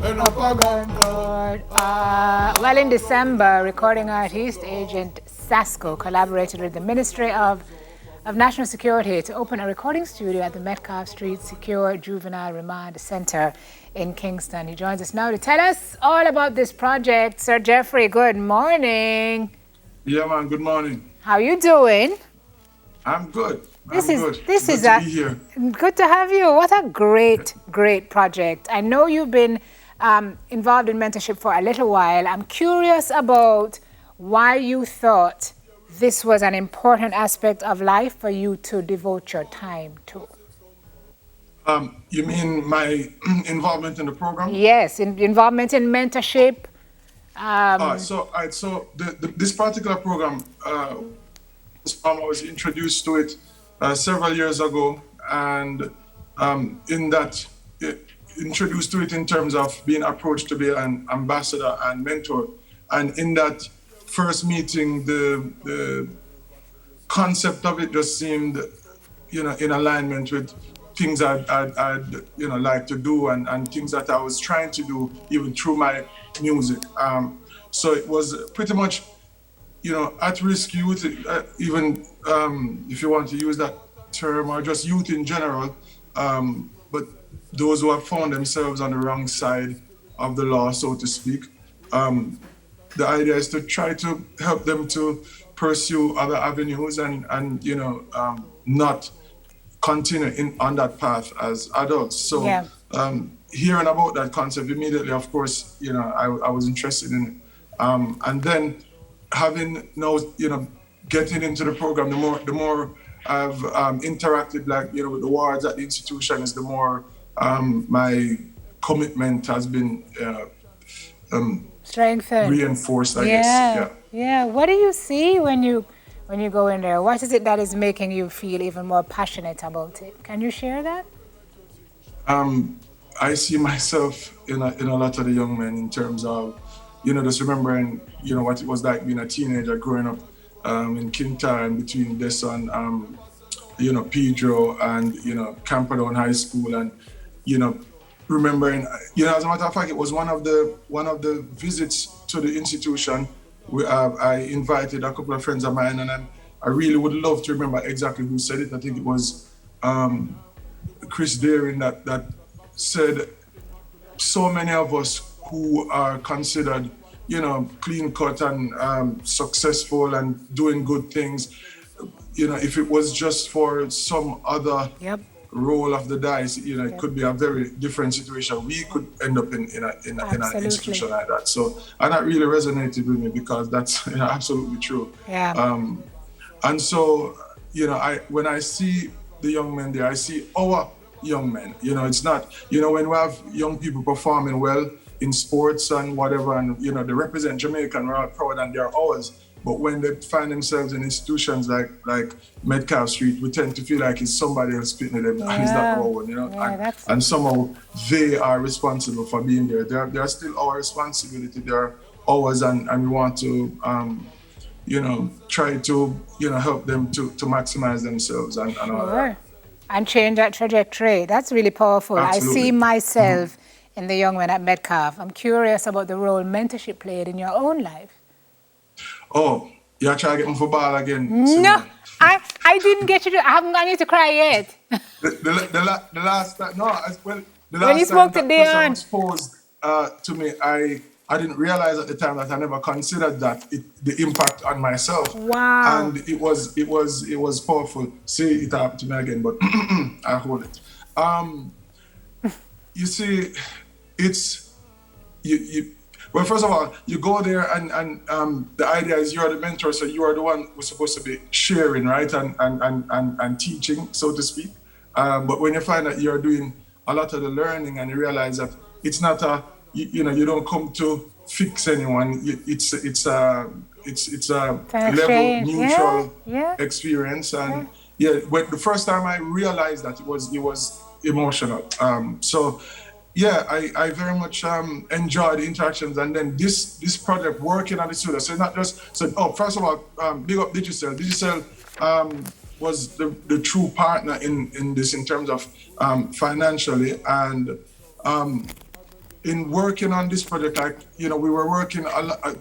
Up a gun code. Well, in December, recording artist agent Sasco collaborated with the Ministry of National Security to open a recording studio at the Metcalfe Street Secure Juvenile Remand Center in Kingston. He joins us now to tell us all about this project. Sir Jeffrey, good morning. Yeah, man, good morning. How you doing? I'm good. This I'm is good. this Good is to a be here. good to have you. What a great project. I know you've been involved in mentorship for a little while. I'm curious about why you thought this was an important aspect of life for you to devote your time to. You mean my involvement in the program? Yes, involvement in mentorship. This particular program, I was introduced to it several years ago, and in that, introduced to it in terms of being approached to be an ambassador and mentor. And in that first meeting, the concept of it just seemed, in alignment with things I'd like to do and things that I was trying to do even through my music. So it was pretty much, at risk youth, even if you want to use that term, or just youth in general. But those who have found themselves on the wrong side of the law, so to speak. The idea is to try to help them to pursue other avenues and not continue on that path as adults. So Yeah. hearing about that concept immediately, of course, I was interested in it. And then having now, getting into the program, the more I've interacted, with the wards at the institution, is the more my commitment has been Strengthened. reinforced, I guess. Yeah. Yeah. What do you see when you go in there? What is it that is making you feel even more passionate about it? Can you share that? I see myself in a lot of the young men in terms of, just remembering, what it was like being a teenager growing up in Kintyre between this and, Pedro and, Camperdown High School, and, remembering, as a matter of fact, it was one of the visits to the institution where I invited a couple of friends of mine, and I really would love to remember exactly who said it. I think it was Chris Daring that said, so many of us who are considered, clean cut and successful and doing good things, if it was just for some other Yep. roll of the dice, it could be a very different situation. We could end up in an institution like that. So, and that really resonated with me because that's absolutely true. Yeah. And so, when I see the young men there, I see our young men. It's not, when we have young people performing well in sports and whatever, and, they represent Jamaica and we're all proud and they're ours. But when they find themselves in institutions like Metcalfe Street, we tend to feel like it's somebody else spitting at them and it's not our one, and somehow they are responsible for being there. They're still our responsibility. They're ours, and we want to, try to, help them to maximize themselves and all that. And change that trajectory. That's really powerful. Absolutely. I see myself in the young men at Metcalfe. I'm curious about the role mentorship played in your own life. Oh, you're trying to get me for ball again? No, I didn't get you to. I haven't gone you to cry yet. The last time, no, well, the When you last spoke time to that question Dion. was posed to me, I didn't realize at the time that I never considered that the impact on myself. Wow. And it was powerful. See, it happened to me again, but I hold it. You see, it's you. Well, first of all, you go there and the idea is you're the mentor, so you are the one who's supposed to be sharing, right, and teaching, so to speak. But when you find that you're doing a lot of the learning and you realize that it's not you don't come to fix anyone. It's a level neutral experience, and when the first time I realized that it was emotional. So. Yeah, I very much enjoy the interactions, and then this project working on the studio. So not just first of all, big up Digicel. Digicel was the true partner in this in terms of financially, and in working on this project, like, we were working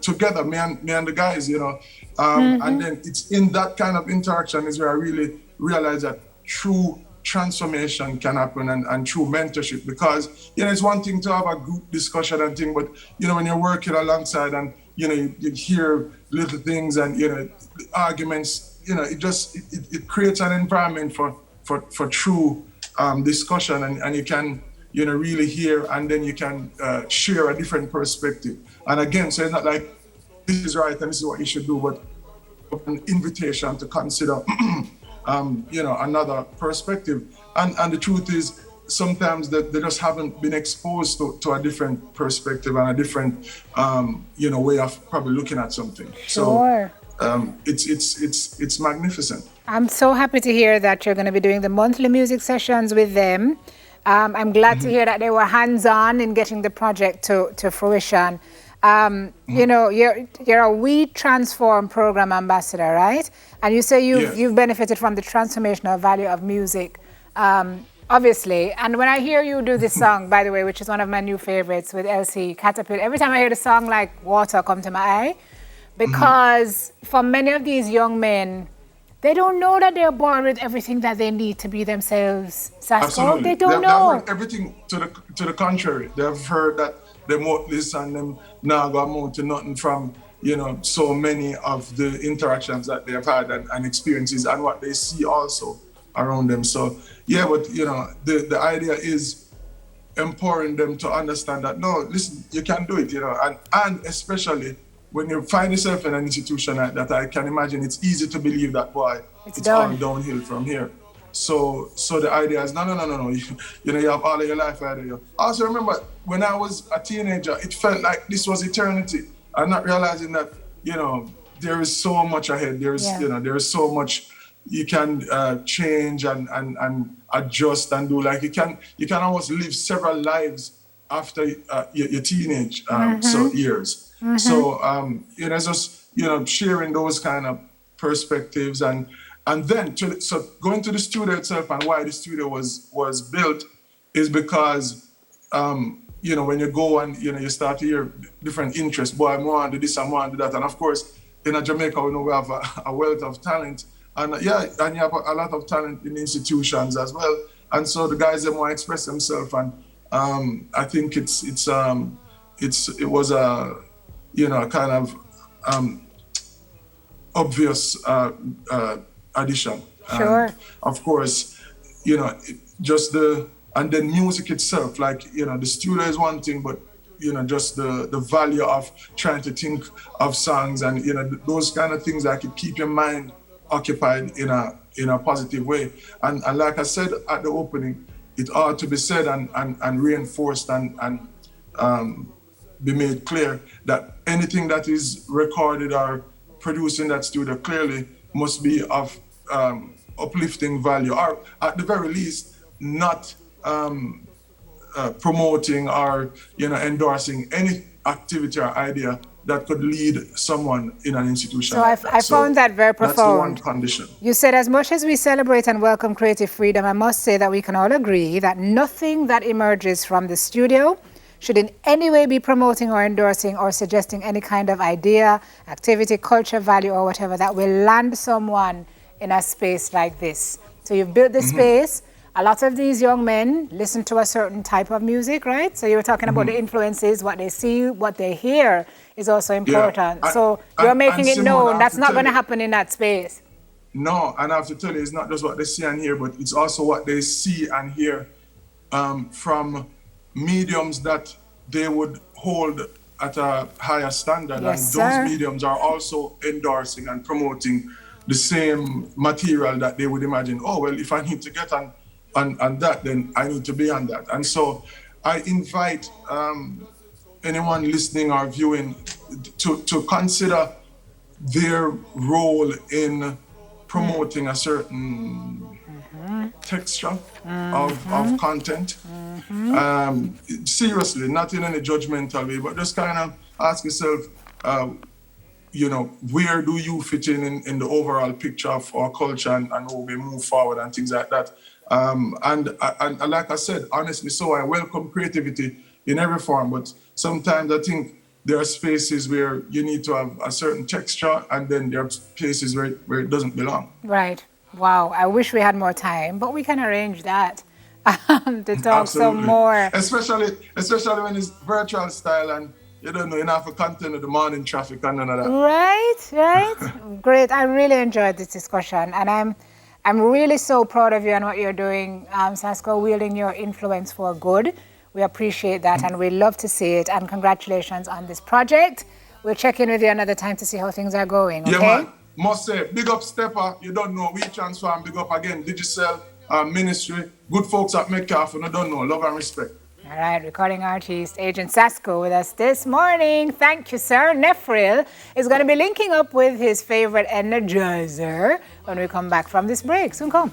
together, me and the guys, and then it's in that kind of interaction is where I really realized that true transformation can happen, and true mentorship, because, it's one thing to have a group discussion and thing, but, when you're working alongside and, you hear little things and, arguments, it creates an environment for true discussion, and you can, really hear, and then you can share a different perspective. And again, so it's not like this is right and this is what you should do, but an invitation to consider, another perspective. And the truth is, sometimes that they just haven't been exposed to a different perspective and a different, way of probably looking at something. Sure. So it's magnificent. I'm so happy to hear that you're going to be doing the monthly music sessions with them. I'm glad to hear that they were hands-on in getting the project to fruition. You're a We Transform program ambassador, right? And you say you've benefited from the transformational value of music, obviously. And when I hear you do this song, by the way, which is one of my new favorites with LC Caterpillar, every time I hear the song, like water come to my eye, because for many of these young men, they don't know that they're born with everything that they need to be themselves. Sasco, Absolutely. they don't know. They've heard everything to the contrary. They've heard that them out this and them now go amount to nothing from, so many of the interactions that they've had and experiences and what they see also around them. So, but, the idea is empowering them to understand that, no, listen, you can do it, and especially when you find yourself in an institution like that, I can imagine it's easy to believe that, boy, it's all downhill from here. So the idea is, no. You have all of your life ahead of you. I also remember when I was a teenager, it felt like this was eternity. I'm not realizing that, there is so much ahead. There is so much you can change and adjust and do. Like you can almost live several lives after your teenage years. So it's just sharing those kind of perspectives and then going to the studio itself, and why the studio was built is because when you go and you start to hear different interests. Boy, I want to do this, I want to do that, and of course in Jamaica we have a wealth of talent, and and you have a lot of talent in institutions as well, and so the guys that want to express themselves, and I think it was a kind of obvious addition. Sure. Of course, and then music itself, like, the studio is one thing, but, just the value of trying to think of songs and, those kind of things that could keep your mind occupied in a positive way. And like I said at the opening, it ought to be said and reinforced and be made clear that anything that is recorded or produced in that studio clearly must be of uplifting value, or at the very least not promoting or endorsing any activity or idea that could lead someone in an institution. So I found that very profound. That's the one condition. You said, as much as we celebrate and welcome creative freedom, I must say that we can all agree that nothing that emerges from the studio should in any way be promoting or endorsing or suggesting any kind of idea, activity, culture, value, or whatever that will land someone in a space like this. So you've built this space. A lot of these young men listen to a certain type of music, right? So you were talking about the influences, what they see, what they hear is also important. So you're making it known that's not going to happen in that space. No, and I have to tell you, it's not just what they see and hear, but it's also what they see and hear from mediums that they would hold at a higher standard. Yes, and those sir. mediums are also endorsing and promoting the same material that they would imagine, oh, well, if I need to get on that, then I need to be on that. And so I invite anyone listening or viewing to consider their role in promoting a certain texture of content. Seriously, not in any judgmental way, but just kind of ask yourself, where do you fit in the overall picture of our culture and how we move forward and things like that. And like I said, honestly, so I welcome creativity in every form. But sometimes I think there are spaces where you need to have a certain texture, and then there are places where it doesn't belong. Right. Wow. I wish we had more time, but we can arrange that to talk some Absolutely. more. Especially when it's virtual style and you don't know enough of content of the morning traffic and none of that. Right. Great. I really enjoyed this discussion, and I'm really so proud of you and what you're doing, Sasco, wielding your influence for good. We appreciate that, and we love to see it. And congratulations on this project. We'll check in with you another time to see how things are going. Okay? Yeah, man. Must say, big up Stepper. You don't know. We transform. Big up again. Digicel Ministry. Good folks at Metcalf. You don't know. Love and respect. All right, recording artist Agent Sasco with us this morning. Thank you, sir. Nefril is going to be linking up with his favorite energizer when we come back from this break. Soon come.